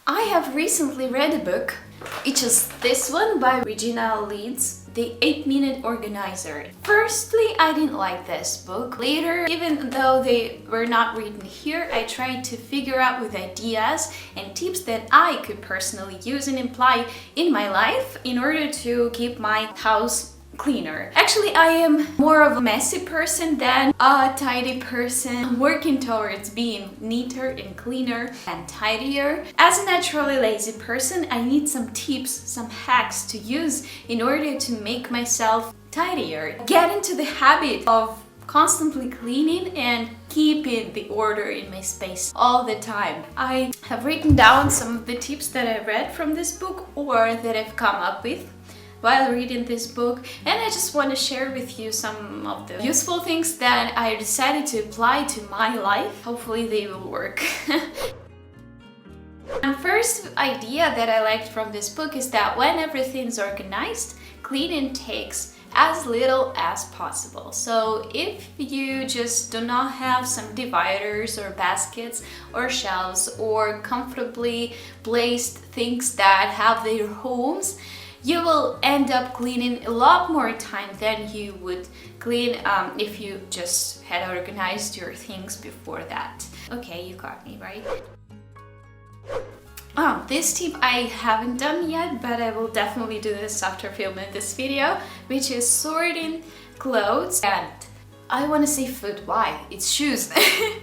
I have recently read a book, which is this one by Regina Leeds, The 8-Minute Organizer. Firstly, I didn't like this book. Later, even though they were not written here, I tried to figure out with ideas and tips that I could personally use and apply in my life in order to keep my house cleaner. Actually, I am more of a messy person than a tidy person, working towards being neater and cleaner and tidier. As a naturally lazy person, I need some tips, some hacks to use in order to make myself tidier. Get into the habit of constantly cleaning and keeping the order in my space all the time. I have written down some of the tips that I read from this book or that I've come up with while reading this book, and I just want to share with you some of the useful things that I decided to apply to my life. Hopefully they will work. The first idea that I liked from this book is that when everything's organized, cleaning takes as little as possible. So if you just do not have some dividers or baskets or shelves or comfortably placed things that have their homes, you will end up cleaning a lot more time than you would clean if you just had organized your things before that. Okay, you got me, right? This tip I haven't done yet, but I will definitely do this after filming this video, which is sorting clothes and I want to say foot, why? It's shoes.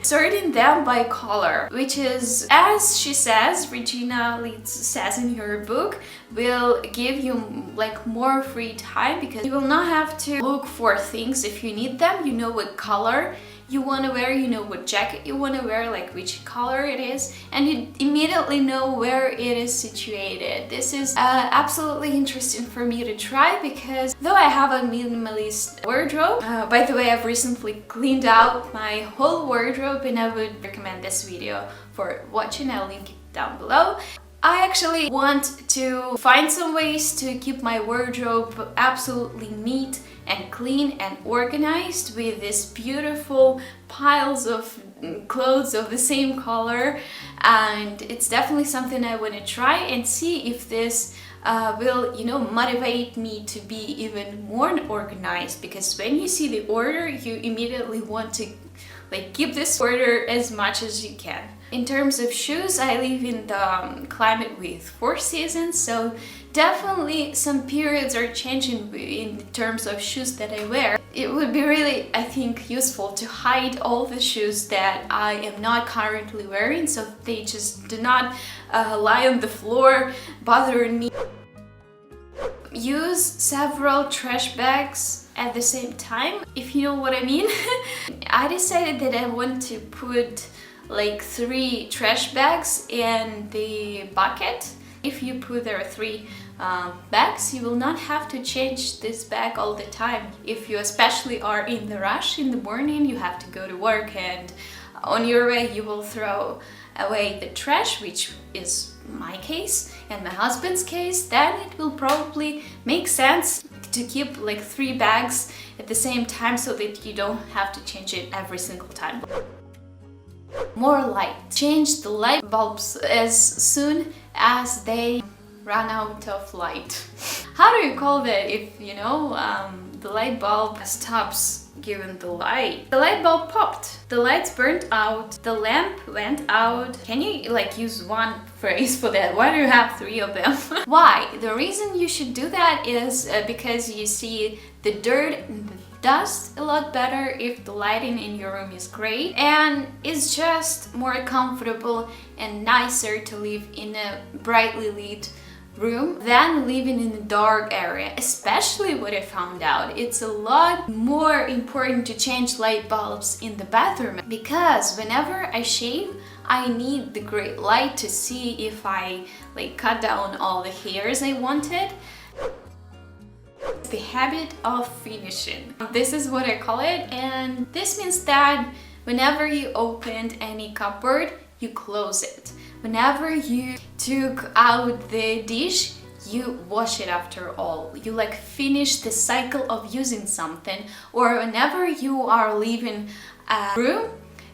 Sorting them by color, which is, as she says, Regina Leeds says in her book, will give you like more free time because you will not have to look for things if you need them. You know what color you want to wear, you know what jacket you want to wear, like which color it is, and you immediately know where it is situated. This is absolutely interesting for me to try because though I have a minimalist wardrobe, by the way, I've recently cleaned out my whole wardrobe and I would recommend this video for watching. I'll link it down below. I actually want to find some ways to keep my wardrobe absolutely neat and clean and organized with these beautiful piles of clothes of the same color, and it's definitely something I want to try and see if this will, motivate me to be even more organized, because when you see the order, you immediately want to keep this order as much as you can. In terms of shoes, I live in the climate with 4 seasons, so definitely some periods are changing in terms of shoes that I wear. It would be really, I think, useful to hide all the shoes that I am not currently wearing, so they just do not lie on the floor bothering me. Use several trash bags at the same time, if you know what I mean. I decided that I want to put like 3 trash bags in the bucket. If you put there 3 bags, you will not have to change this bag all the time. If you especially are in the rush in the morning, you have to go to work and on your way you will throw away the trash, which is my case and my husband's case, then it will probably make sense to keep like 3 bags at the same time so that you don't have to change it every single time. More light. Change the light bulbs as soon as they run out of light. How do you call that if, the light bulb stops giving the light? The light bulb popped. The lights burned out. The lamp went out. Can you use one phrase for that? Why do you have 3 of them? Why? The reason you should do that is because you see the dirt and the dust a lot better if the lighting in your room is great, and it's just more comfortable and nicer to live in a brightly lit room than living in a dark area. Especially what I found out, it's a lot more important to change light bulbs in the bathroom, because whenever I shave, I need the great light to see if I cut down all the hairs I wanted. The habit of finishing. This is what I call it, and this means that whenever you opened any cupboard, you close it. Whenever you took out the dish, you wash it after all. You finish the cycle of using something, or whenever you are leaving a room,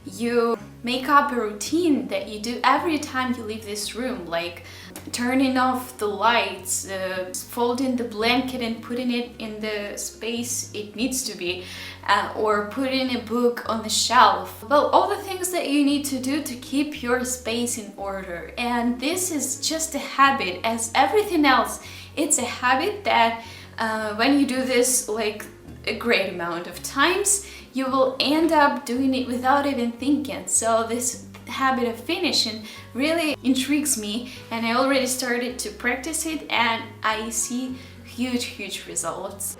you make up a routine that you do every time you leave this room, like turning off the lights, folding the blanket and putting it in the space it needs to be, or putting a book on the shelf. Well, all the things that you need to do to keep your space in order. And this is just a habit, as everything else. It's a habit that when you do this like a great amount of times, you will end up doing it without even thinking. So this habit of finishing really intrigues me, and I already started to practice it, and I see huge results.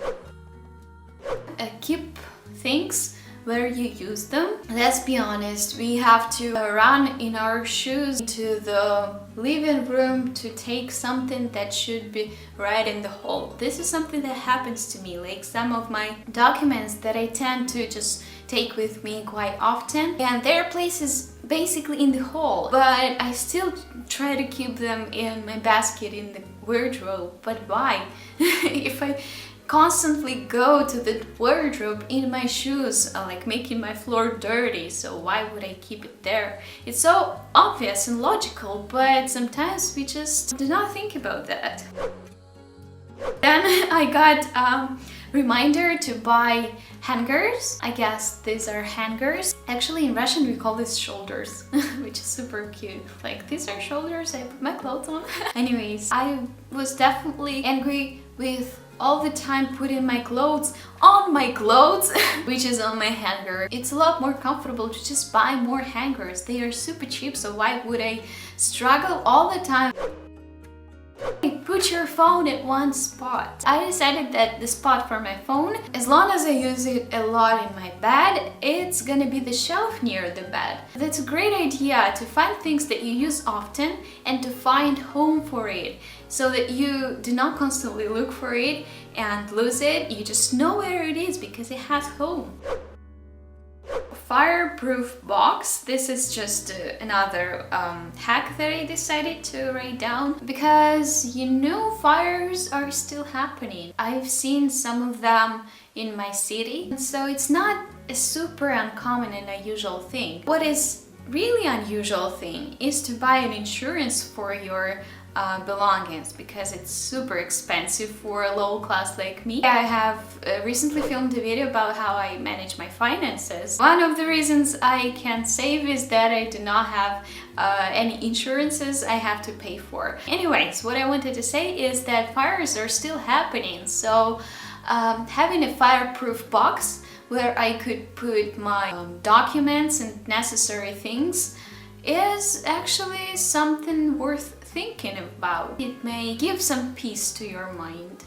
Keep things where you use them. Let's be honest, we have to run in our shoes to the living room to take something that should be right in the hall. This is something that happens to me, like some of my documents that I tend to just take with me quite often, and their place is basically in the hall, but I still try to keep them in my basket in the wardrobe. But why? If I constantly go to the wardrobe in my shoes, like making my floor dirty, so why would I keep it there? It's so obvious and logical, but sometimes we just do not think about that. Then I got a reminder to buy hangers. I guess these are hangers. Actually, in Russian we call this shoulders, which is super cute. Like, these are shoulders I put my clothes on. Anyways, I was definitely angry with all the time putting my clothes on my clothes, which is on my hanger. It's a lot more comfortable to just buy more hangers. They are super cheap, so why would I struggle all the time? Put your phone at one spot. I decided that the spot for my phone, as long as I use it a lot in my bed, it's gonna be the shelf near the bed. That's a great idea, to find things that you use often and to find home for it, so that you do not constantly look for it and lose it. You just know where it is because it has home. Fireproof box. This is just another hack that I decided to write down, because you know fires are still happening. I've seen some of them in my city, so it's not a super uncommon and unusual thing. What is really unusual thing is to buy an insurance for your belongings, because it's super expensive for a low class like me. I have recently filmed a video about how I manage my finances. One of the reasons I can't save is that I do not have any insurances I have to pay for. Anyways, what I wanted to say is that fires are still happening, so having a fireproof box where I could put my documents and necessary things is actually something worth thinking about. It may give some peace to your mind.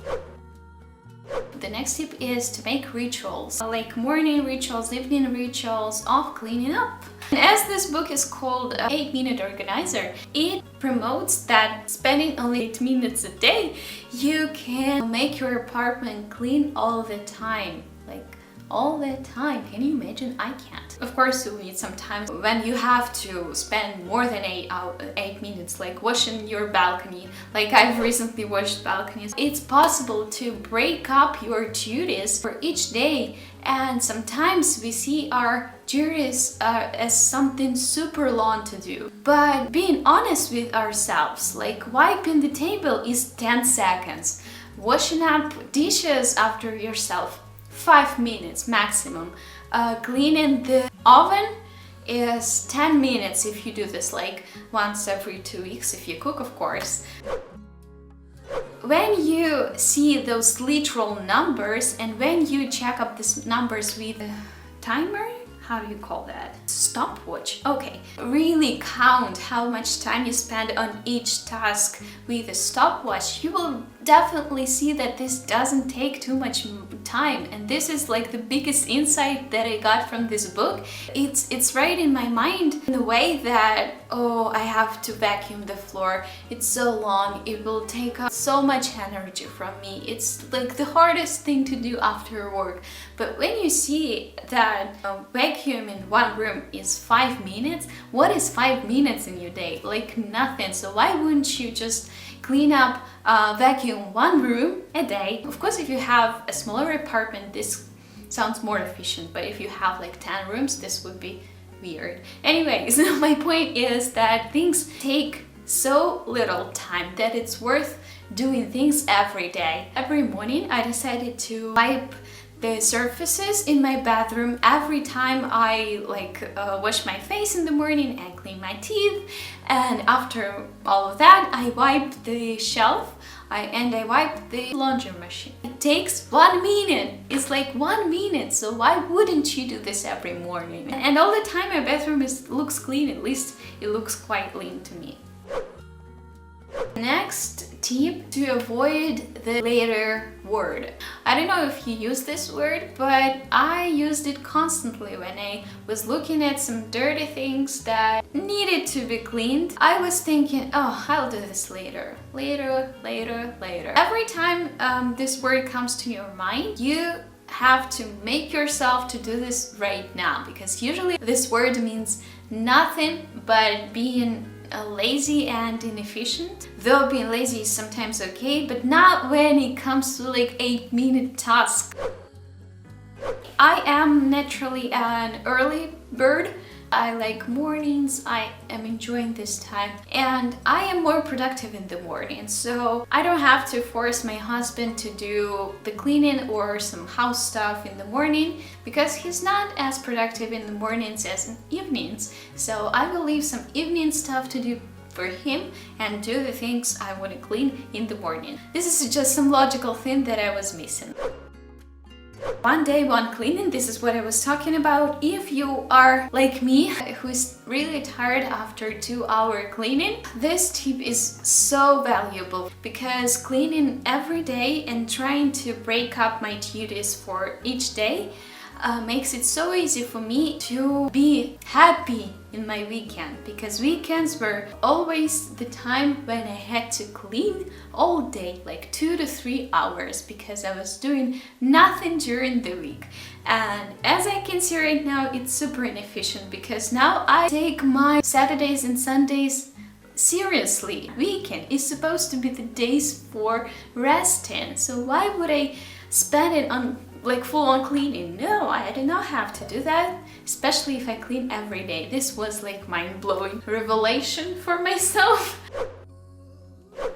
The next tip is to make rituals, like morning rituals, evening rituals of cleaning up. And as this book is called 8-Minute Organizer, it promotes that spending only 8 minutes a day, you can make your apartment clean all the time. Like, all the time. Can you imagine? I can't. Of course, you'll need some time when you have to spend more than 8 minutes, like washing your balcony. Like, I've recently washed balconies. It's possible to break up your duties for each day, and sometimes we see our duties as something super long to do. But being honest with ourselves, like wiping the table is 10 seconds. Washing up dishes after yourself, 5 minutes maximum. Cleaning the oven is 10 minutes if you do this like once every 2 weeks, if you cook, of course. When you see those literal numbers and when you check up these numbers with a timer, how do you call that? Stopwatch. Okay. Really count how much time you spend on each task with a stopwatch. You will definitely see that this doesn't take too much time, and this is like the biggest insight that I got from this book. It's right in my mind in the way that, oh, I have to vacuum the floor. It's so long. It will take up so much energy from me. It's like the hardest thing to do after work. But when you see that vacuum in one room is 5 minutes, what is 5 minutes in your day? Like nothing. So why wouldn't you just clean up, vacuum one room a day? Of course, if you have a smaller apartment, this sounds more efficient, but if you have like 10 rooms, this would be weird. Anyways, my point is that things take so little time that it's worth doing things every day. Every morning I decided to wipe the surfaces in my bathroom every time I wash my face in the morning and clean my teeth, and after all of that I wipe the shelf and I wipe the laundry machine. It takes 1 minute. It's like 1 minute, so why wouldn't you do this every morning? And all the time my bathroom looks clean, at least it looks quite clean to me. Next tip, to avoid the later word. I don't know if you use this word, but I used it constantly when I was looking at some dirty things that needed to be cleaned. I was thinking, oh, I'll do this later. Every time this word comes to your mind, you have to make yourself to do this right now, because usually this word means nothing but being lazy and inefficient. Though being lazy is sometimes okay, but not when it comes to like 8-minute task. I am naturally an early bird. I like mornings, I am enjoying this time, and I am more productive in the morning, so I don't have to force my husband to do the cleaning or some house stuff in the morning, because he's not as productive in the mornings as in evenings. So I will leave some evening stuff to do for him and do the things I want to clean in the morning. This is just some logical thing that I was missing. One day, one cleaning, this is what I was talking about. If you are like me, who's really tired after 2-hour cleaning, this tip is so valuable, because cleaning every day and trying to break up my duties for each day makes it so easy for me to be happy in my weekend, because weekends were always the time when I had to clean all day, like 2 to 3 hours, because I was doing nothing during the week. And as I can see right now, it's super inefficient, because now I take my Saturdays and Sundays seriously. Weekend is supposed to be the days for resting, so why would I spend it on like full-on cleaning? No, I do not have to do that, especially if I clean every day. This was like mind-blowing revelation for myself.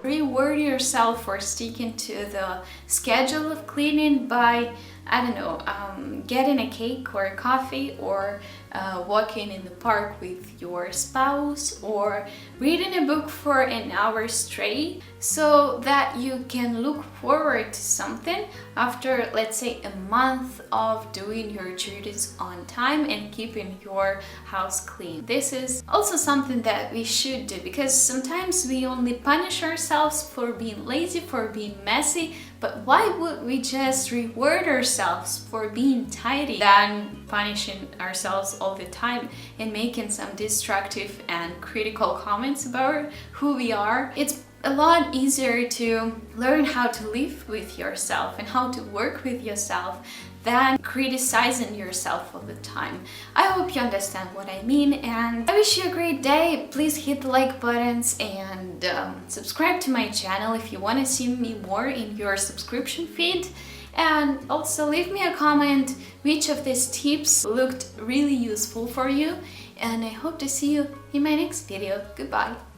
Reward yourself for sticking to the schedule of cleaning by, I don't know, getting a cake or a coffee, or walking in the park with your spouse, or reading a book for an hour straight, so that you can look forward to something after, let's say, a month of doing your duties on time and keeping your house clean. This is also something that we should do, because sometimes we only punish ourselves for being lazy, for being messy, but why would we just reward ourselves for being tidy than punishing ourselves all the time and making some destructive and critical comments about who we are? It's a lot easier to learn how to live with yourself and how to work with yourself than criticizing yourself all the time. I hope you understand what I mean, and I wish you a great day. Please hit the like buttons and subscribe to my channel if you want to see me more in your subscription feed. And also leave me a comment which of these tips looked really useful for you, and I hope to see you in my next video. Goodbye!